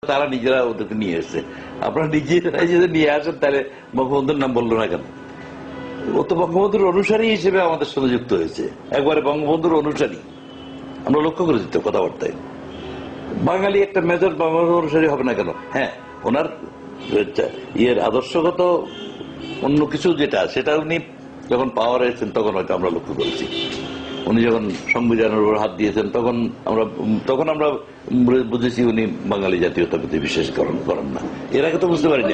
তারা নিজেরা ওদেরকে নিয়ে এসছে। আপনারা নিজেরা যদি নিয়ে আসেন তাহলে বঙ্গবন্ধুর নাম বললো না কেন? ও তো বঙ্গবন্ধুর অনুসারী হিসেবে আমাদের সাথে যুক্ত হয়েছে, একবারে বঙ্গবন্ধুর অনুসারী। আমরা লক্ষ্য করেছি তো কথাবার্তায়। বাঙালি একটা মেজর বঙ্গবন্ধুর অনুসারী হবে না কেন? হ্যাঁ, ওনার আদর্শগত অন্য কিছু যেটা, সেটা উনি যখন পাওয়ার এসেছেন তখন হয়তো আমরা লক্ষ্য করেছি। উনি যখন সংবিধানের উপর হাত দিয়েছেন তখন আমরা বুঝেছি উনি বাঙালি জাতীয়তাবাদী বিশ্বাস করেন না। এর আগে তো বুঝতে পারিনি,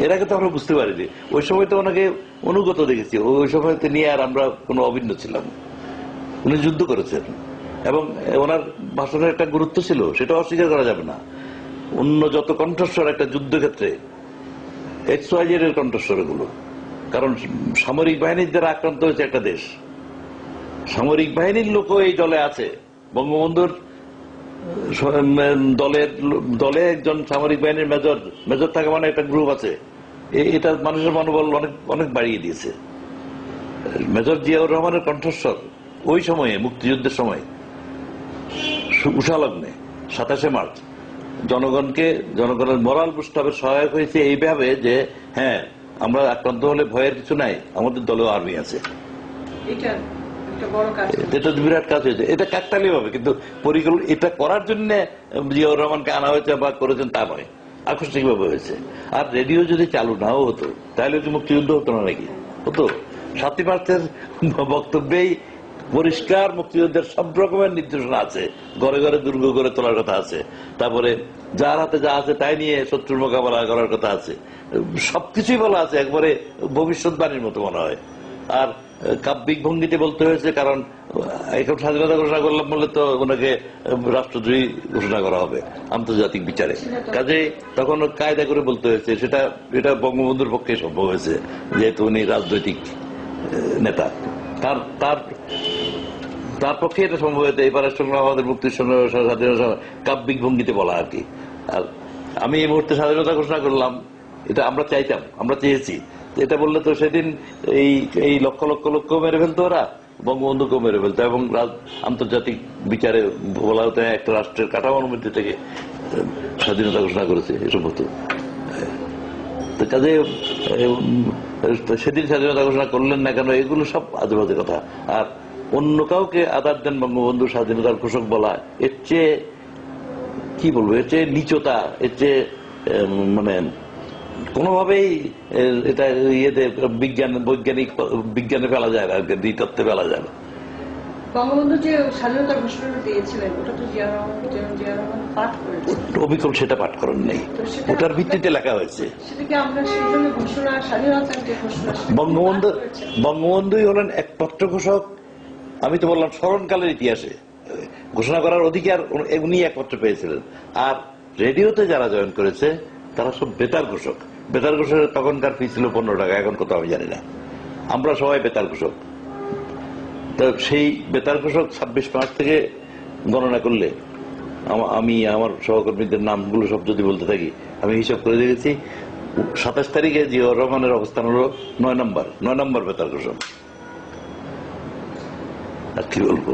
এর আগে তো আমরা বুঝতে পারিনি। ওই সময় তো ওনাকে অনুগত দেখেছি, ওই সময় তো নিয়ে আর আমরা কোনো অভিন্ন ছিলাম। উনি যুদ্ধ করেছেন এবং ওনার ভাষণের একটা গুরুত্ব ছিল, সেটা অস্বীকার করা যাবে না। অন্য যত কণ্ঠস্বর একটা যুদ্ধক্ষেত্রে XYZ এর কণ্ঠস্বর এগুলো, কারণ সামরিক বাহিনীর দ্বারা আক্রান্ত হয়েছে একটা দেশ, সামরিক বাহিনীর লোকও এই দলে আছে। বঙ্গবন্ধুর দলে একজন সামরিক বাহিনীর মেজর থাকা মানে একটা গ্রুপ আছে। এটা মানুষের মনোবল অনেক বাড়িয়ে দিয়েছে। মেজর জিয়াউর রহমানের কণ্ঠস্বর ওই সময়ে, মুক্তিযুদ্ধের সময় উষালগ্নে 27শে মার্চ জনগণের মোরাল বুস্টাপের সহায়ক হয়েছে এইভাবে যে হ্যাঁ, আমরা আক্রান্ত হলে ভয়ের কিছু নাই, আমাদের দলেও আর্মি আছে। এটা বিরাট কাজ হয়েছে, এটা কাকতালি ভাবে, কিন্তু এটা করার জন্য জিয়াউর রহমানকে আনা হয়েছে বা করেছেন তা নয়, আকস্মিক ভাবে হয়েছে। আর রেডিও যদি চালু নাও হতো তাহলে কি মুক্তিযুদ্ধ হতো না নাকি? হতো। 7ই মার্চের বক্তব্যেই পরিষ্কার মুক্তিযুদ্ধের সব রকমের নির্দেশনা আছে, ঘরে ঘরে দুর্গ গড়ে তোলার কথা আছে, তারপরে যার হাতে যা আছে তাই নিয়ে শত্রুর মোকাবেলা করার কথা আছে, সবকিছুই বলা আছে, একবারে ভবিষ্যৎবাণীর মতো মনে হয়। আর কাব্যিক ভঙ্গিতে বলতে হয়েছে, কারণ এখন স্বাধীনতা ঘোষণা করলাম বললে তো ওনাকে রাষ্ট্রদ্রোহী ঘোষণা করা হবে আন্তর্জাতিক বিচারে, কাজে তখন কায়দা করে বলতে হয়েছে। এটা বঙ্গবন্ধুর পক্ষে সম্ভব হয়েছে, যেহেতু উনি রাজনৈতিক নেতা। তার পক্ষে এটা সম্ভব হয়েছে। এবারের সঙ্গে আমাদের মুক্তির সঙ্গে স্বাধীনতা কাব্যিক ভঙ্গিতে বলা আর কি। আর আমি এই মুহূর্তে স্বাধীনতা ঘোষণা করলাম, এটা আমরা চাইতাম, আমরা চেয়েছি। এটা বললে তো সেদিন এই লক্ষ লক্ষ লোক মেরে ফেলতো, ওরা বঙ্গবন্ধুকেও মেরে ফেলতো, এবং আন্তর্জাতিক বিচারে বলা হতো একটা রাষ্ট্রের কাঠামোর মধ্যে থেকে স্বাধীনতা ঘোষণা করেছে, এসব হতো। তো কাজে সেদিন স্বাধীনতা ঘোষণা করলেন না কেন, এগুলো সব আজে বাজে কথা। আর অন্য কাউকে আদার দেন বঙ্গবন্ধু স্বাধীনতার ঘোষক বলা, এর চেয়ে কি বলবো, এর চেয়ে নিচতা, এর চেয়ে মানে কোনোভাবেই এটা বিজ্ঞানে ফেলা যায় না, নৃতত্ত্বে ফেলা যায় না। বঙ্গবন্ধু যে স্বাধীনতার ঘোষণা দিয়েছিলেন, ওটা তো জিয়া রহমান পাঠ করেছেন। অবিকল সেটা পাঠ করেন নেই, ওটার ভিত্তিতে লেখা হয়েছে। সেটাকে আমরা সেই জন্য ঘোষণা, স্বাধীনতার যে ঘোষণা, বঙ্গবন্ধুই হলেন একমাত্র ঘোষক। আমি তো বললাম স্মরণকালের ইতিহাসে ঘোষণা করার অধিকার উনি একমাত্র পেয়েছিলেন। আর রেডিওতে যারা জয়েন করেছে তারা সব বেতার ঘোষক। বেতার ঘোষকের তখনকার ফি ছিল 15 টাকা, এখন কত আমি জানি না। আমরা সবাই বেতার ঘোষক। তো সেই বেতার ঘোষক 26 মার্চ থেকে গণনা করলে আমি আমার সহকর্মীদের নামগুলো সব যদি বলতে থাকি, আমি হিসাব করে দেখেছি 27 তারিখে জিয়াউর রহমানের অবস্থান হলো 9 নম্বর বেতার ঘোষক। আর কি বলবো।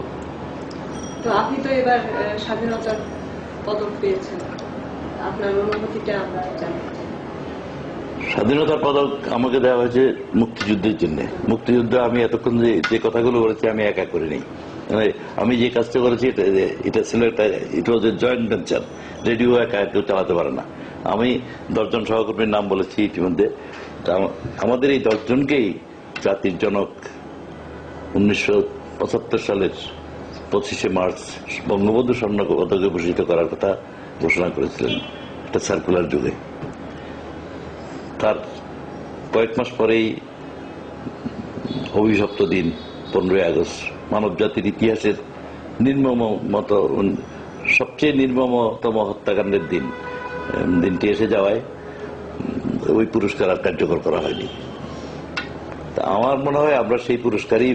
তো আপনি তো এবার স্বাধীনতার পদক পেয়েছেন, আপনার অনুভূতিটা আমরা জানি। স্বাধীনতার পদক আমাকে দেওয়া হয়েছে মুক্তিযুদ্ধের জন্য। মুক্তিযুদ্ধ আমি এতক্ষণ যে কথাগুলো বলেছি আমি একা করিনি। আমি যে কাজটা করেছি এটা ছিল এটা হচ্ছে জয়েন্ট ভেঞ্চার। রেডিও একা কেউ চালাতে পারে না। আমি 10 জন সহকর্মীর নাম বলেছি ইতিমধ্যে। আমাদের এই 10 জনকেই জাতির জনক 1975 সালের 25শে মার্চ বঙ্গবন্ধু স্বর্ণ পদকে ভূষিত করার কথা ঘোষণা করেছিলেন একটা সার্কুলার যুগে। তার কয়েক মাস পরেই অভিশপ্ত দিন 15ই আগস্ট, মানব জাতির ইতিহাসের সবচেয়ে নির্মমতম হত্যাকাণ্ডের দিনটি এসে যাওয়ায় ওই পুরস্কার আর কার্যকর করা হয়নি। তা আমার মনে হয় আমরা সেই পুরস্কারই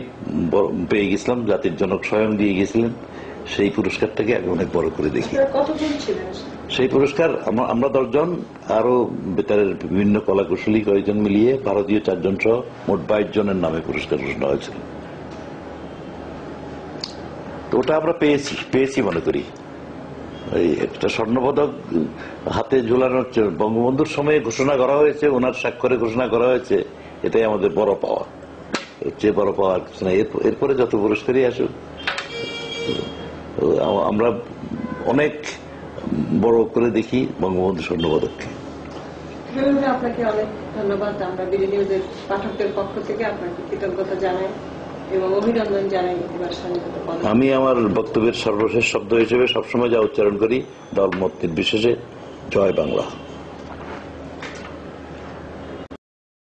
পেয়ে গেছিলাম, জাতির জনক স্বয়ং দিয়ে গেছিলেন। সেই পুরস্কারটাকে অনেক বড় করে দেখি। সেই পুরস্কার আমরা 10 জন, আরো বেতারের বিভিন্ন কলাকুশলী কয়েকজন মিলিয়ে ভারতীয় 4 জন সহ মোট 22 জনের নামে পুরস্কার ঘোষণা হয়েছিল। তো ওটা আমরা পেয়েছি মনে করি। এই একটা স্বর্ণপদক হাতে ঝুলানোর বঙ্গবন্ধুর সময়ে ঘোষণা করা হয়েছে, ওনার স্বাক্ষরে ঘোষণা করা হয়েছে, এটাই আমাদের বড় পাওয়া। এর চেয়ে বড় পাওয়া কিছু না। এরপরে যত পুরস্কারই আসুক, আমরা অনেক বড় করে দেখি বঙ্গবন্ধু স্বর্ণপদককে। আপনাকে অনেক ধন্যবাদ। আমরা বিডি নিউজের পাঠকদের পক্ষ থেকে আপনাকে কৃতজ্ঞতা জানাই এবং অভিনন্দন জানাই এবার স্বাধীনতা পদক। আমি আমার বক্তব্যের সর্বশেষ শব্দ হিসেবে সবসময় যা উচ্চারণ করি, দলমত নির্বিশেষে, জয় বাংলা।